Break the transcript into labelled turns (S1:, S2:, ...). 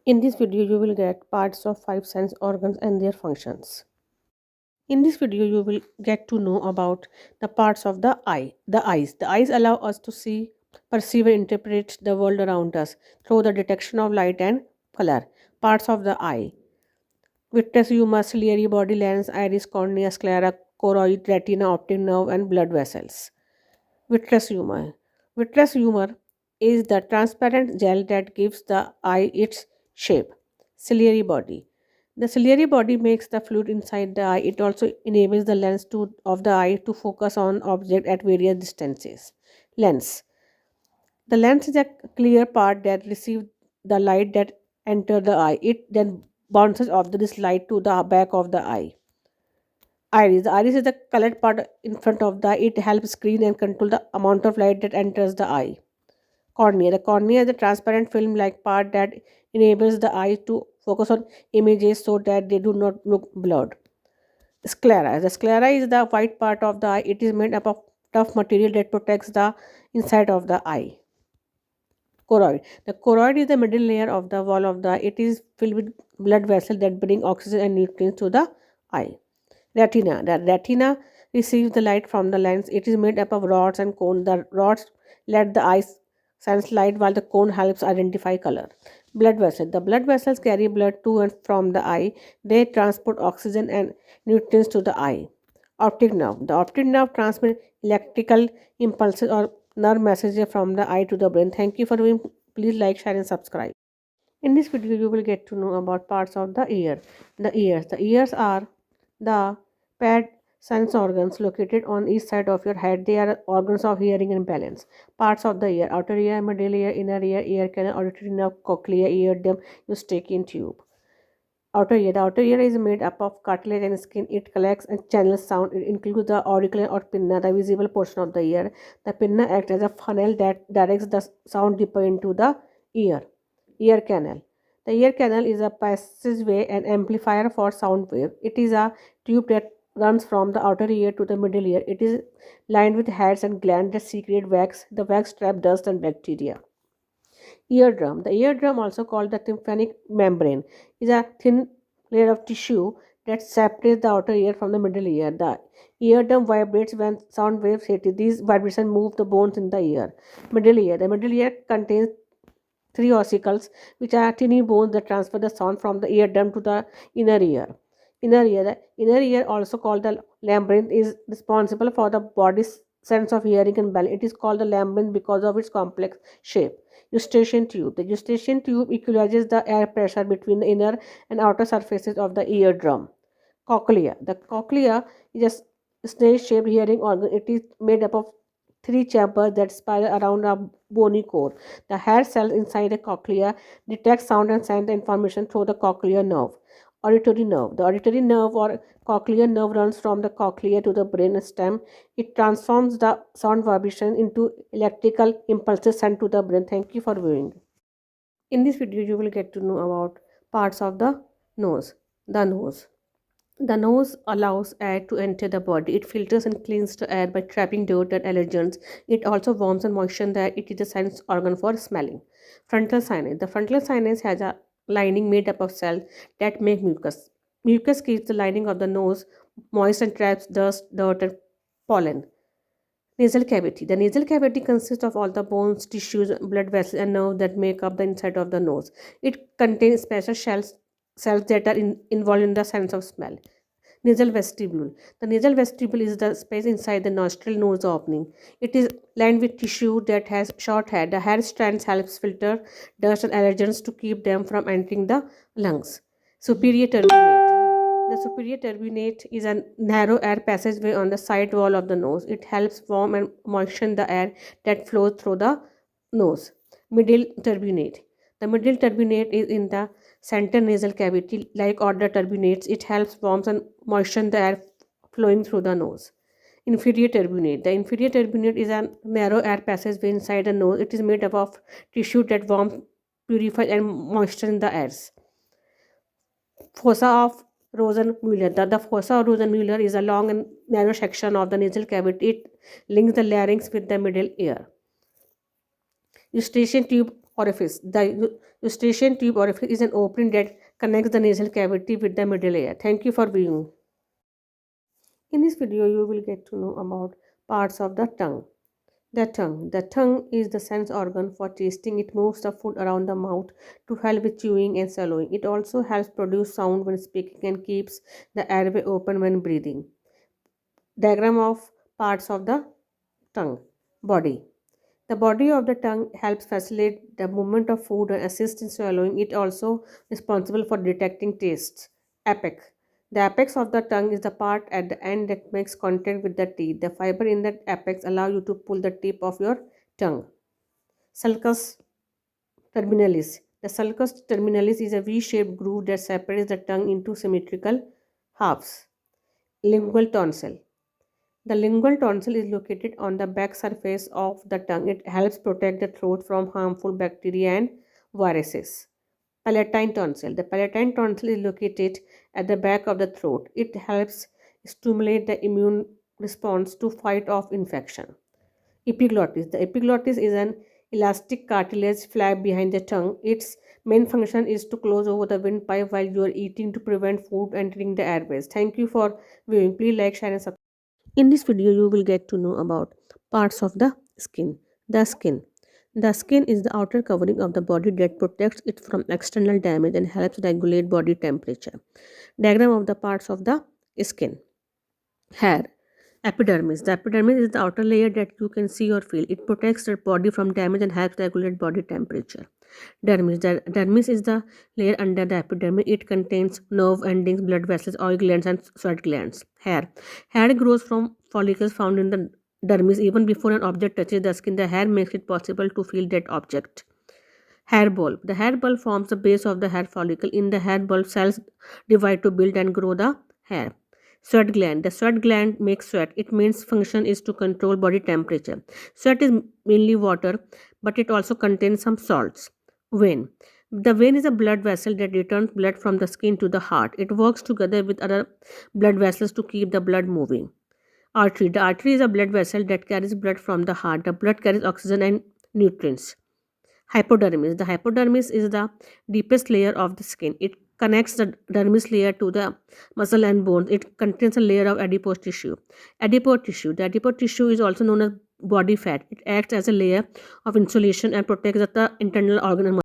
S1: In this video, you will get parts of five sense organs and their functions. In this video, you will get to know about the parts of the eye. The eyes. The eyes allow us to see, perceive, and interpret the world around us through the detection of light and color. Parts of the eye: vitreous humor, ciliary body, lens, iris, cornea, sclera, choroid, retina, optic nerve, and blood vessels. Vitreous humor. Vitreous humor is the transparent gel that gives the eye its shape. Ciliary body. The ciliary body makes the fluid inside the eye. It also enables the lens of the eye to focus on object at various distances. Lens. The lens is a clear part that receives the light that enter the eye. It then bounces off this light to the back of the eye. Iris. The iris is the colored part in front of the eye. It helps screen and control the amount of light that enters the eye. Cornea. The cornea is a transparent film-like part that enables the eye to focus on images so that they do not look blurred. Sclera. The sclera is the white part of the eye. It is made up of tough material that protects the inside of the eye. Choroid. The choroid is the middle layer of the wall of the eye. It is filled with blood vessels that bring oxygen and nutrients to the eye. Retina. The retina receives the light from the lens. It is made up of rods and cones. The rods let the eye sense light while the cone helps identify color. Blood vessel. The blood vessels carry blood to and from the eye. They transport oxygen and nutrients to the eye. Optic nerve. The optic nerve transmits electrical impulses or nerve messages from the eye to the brain. Thank you for viewing. Please like, share, and subscribe. In this video, you will get to know about parts of the ear. The ears. The ears are the paired sense organs located on each side of your head. They are organs of hearing and balance. Parts of the ear: outer ear, middle ear, inner ear, ear canal, auditory nerve, cochlea, eardrum, eustachian tube. Outer ear. The outer ear is made up of cartilage and skin. It collects and channels sound. It includes the auricle or pinna, the visible portion of the ear. The pinna acts as a funnel that directs the sound deeper into the ear. Ear canal. The ear canal is a passageway and amplifier for sound wave. It is a tube that runs from the outer ear to the middle ear. It is lined with hairs and glands that secrete wax. The wax trap dust and bacteria. Eardrum. The eardrum, also called the tympanic membrane, is a thin layer of tissue that separates the outer ear from the middle ear. The eardrum vibrates when sound waves hit it. These vibrations move the bones in the ear. Middle ear. The middle ear contains three ossicles, which are tiny bones that transfer the sound from the eardrum to the inner ear. Inner ear. The inner ear, also called the labyrinth, is responsible for the body's sense of hearing and balance. It is called the labyrinth because of its complex shape. Eustachian tube. The eustachian tube equalizes the air pressure between the inner and outer surfaces of the eardrum. Cochlea. The cochlea is a snake-shaped hearing organ. It is made up of three chambers that spiral around a bony core. The hair cells inside the cochlea detect sound and send the information through the cochlear nerve. Auditory nerve. The auditory nerve or cochlear nerve runs from the cochlea to the brain stem. It transforms the sound vibration into electrical impulses sent to the brain. Thank you for viewing. In this video, you will get to know about parts of the nose. The nose. The nose allows air to enter the body. It filters and cleans the air by trapping dirt and allergens. It also warms and moistens the air. It is a sense organ for smelling. Frontal sinus. The frontal sinus has a lining made up of cells that make mucus. Mucus keeps the lining of the nose moist and traps dust, dirt, and pollen. Nasal cavity. The nasal cavity consists of all the bones, tissues, blood vessels, and nerves that make up the inside of the nose. It contains special cells that are involved in the sense of smell. Nasal vestibule. The nasal vestibule is the space inside the nostril nose opening. It is lined with tissue that has short hair. The hair strands helps filter dust and allergens to keep them from entering the lungs. Superior turbinate. The superior turbinate is a narrow air passageway on the side wall of the nose. It helps warm and moisten the air that flows through the nose. Middle turbinate. The middle turbinate is in the center nasal cavity. Like other turbinates, it helps warm and moisten the air flowing through the nose. Inferior turbinate. The inferior turbinate is a narrow air passageway inside the nose. It is made up of tissue that warms, purifies, and moistens the airs. Fossa of Rosenmuller. The fossa of Rosenmuller is a long and narrow section of the nasal cavity. It links the larynx with the middle ear. Eustachian tube, orifice. The eustachian tube orifice is an opening that connects the nasal cavity with the middle ear. Thank you for viewing. In this video, you will get to know about parts of the tongue. The tongue. The tongue is the sense organ for tasting. It moves the food around the mouth to help with chewing and swallowing. It also helps produce sound when speaking and keeps the airway open when breathing. Diagram of parts of the tongue. Body. The body of the tongue helps facilitate the movement of food and assist in swallowing. It also responsible for detecting tastes. Apex. The apex of the tongue is the part at the end that makes contact with the teeth. The fiber in the apex allow you to pull the tip of your tongue. Sulcus terminalis. The sulcus terminalis is a V-shaped groove that separates the tongue into symmetrical halves. Lingual tonsil. The lingual tonsil is located on the back surface of the tongue. It helps protect the throat from harmful bacteria and viruses. Palatine tonsil. The palatine tonsil is located at the back of the throat. It helps stimulate the immune response to fight off infection. Epiglottis. The epiglottis is an elastic cartilage flap behind the tongue. Its main function is to close over the windpipe while you are eating to prevent food entering the airways. Thank you for viewing. Please like, share, and subscribe. In this video, you will get to know about parts of the skin. The skin. The skin is the outer covering of the body that protects it from external damage and helps regulate body temperature. Diagram of the parts of the skin. Hair. Epidermis. The epidermis is the outer layer that you can see or feel. It protects the body from damage and helps regulate body temperature. Dermis. The dermis is the layer under the epidermis. It contains nerve endings, blood vessels, oil glands, and sweat glands. Hair. Hair grows from follicles found in the dermis. Even before an object touches the skin, the hair makes it possible to feel that object. Hair bulb. The hair bulb forms the base of the hair follicle. In the hair bulb, cells divide to build and grow the hair. Sweat gland. The sweat gland makes sweat. Its main function is to control body temperature. Sweat is mainly water, but it also contains some salts. Vein. The vein is a blood vessel that returns blood from the skin to the heart. It works together with other blood vessels to keep the blood moving. Artery. The artery is a blood vessel that carries blood from the heart. The blood carries oxygen and nutrients. Hypodermis. The hypodermis is the deepest layer of the skin. It connects the dermis layer to the muscle and bones. It contains a layer of adipose tissue. Adipose tissue. The adipose tissue is also known as body fat. It acts as a layer of insulation and protects the internal organ.